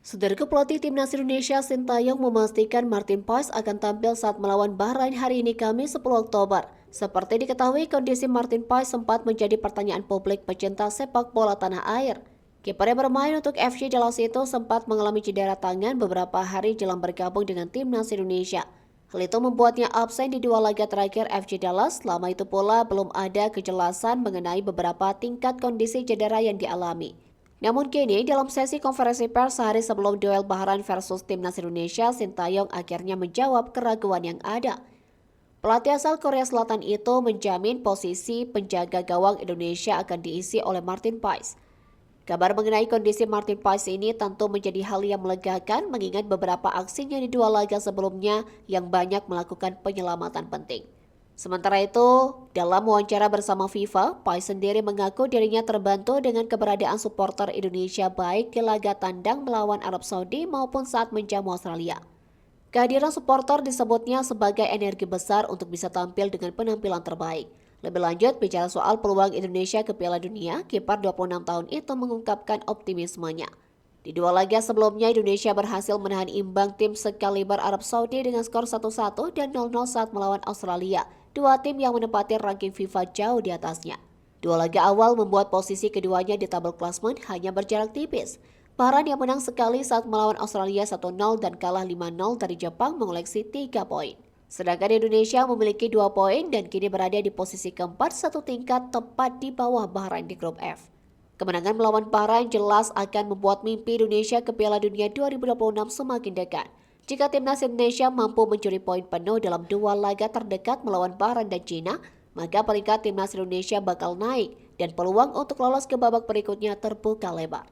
Saudara pelatih Timnas Indonesia Sintayong memastikan Martin Paes akan tampil saat melawan Bahrain hari ini Kamis 10 Oktober. Seperti diketahui, kondisi Martin Paes sempat menjadi pertanyaan publik pecinta sepak bola tanah air. Kiper yang bermain untuk FC Dallas itu sempat mengalami cedera tangan beberapa hari jelang bergabung dengan Timnas Indonesia. Hal itu membuatnya absen di dua laga terakhir FC Dallas. Selama itu pula belum ada kejelasan mengenai beberapa tingkat kondisi cedera yang dialami. Namun kini, dalam sesi konferensi pers sehari sebelum duel Bahrain versus Timnas Indonesia, Sintayong akhirnya menjawab keraguan yang ada. Pelatih asal Korea Selatan itu menjamin posisi penjaga gawang Indonesia akan diisi oleh Martin Paes. Kabar mengenai kondisi Martin Paes ini tentu menjadi hal yang melegakan mengingat beberapa aksinya di dua laga sebelumnya yang banyak melakukan penyelamatan penting. Sementara itu, dalam wawancara bersama FIFA, Paes sendiri mengaku dirinya terbantu dengan keberadaan supporter Indonesia baik di laga tandang melawan Arab Saudi maupun saat menjamu Australia. Kehadiran supporter disebutnya sebagai energi besar untuk bisa tampil dengan penampilan terbaik. Lebih lanjut, bicara soal peluang Indonesia ke Piala Dunia, kiper 26 tahun itu mengungkapkan optimismenya. Di dua laga sebelumnya, Indonesia berhasil menahan imbang tim sekaliber Arab Saudi dengan skor 1-1 dan 0-0 saat melawan Australia, dua tim yang menempati ranking FIFA jauh di atasnya. Dua laga awal membuat posisi keduanya di tabel klasmen hanya berjarak tipis. Bahrain yang menang sekali saat melawan Australia 1-0 dan kalah 5-0 dari Jepang mengoleksi 3 poin. Sedangkan Indonesia memiliki 2 poin dan kini berada di posisi keempat satu tingkat tepat di bawah Bahrain di grup F. Kemenangan melawan Bahrain jelas akan membuat mimpi Indonesia ke Piala Dunia 2026 semakin dekat. Jika timnas Indonesia mampu mencuri poin penuh dalam dua laga terdekat melawan Bahrain dan Cina, maka peringkat timnas Indonesia bakal naik dan peluang untuk lolos ke babak berikutnya terbuka lebar.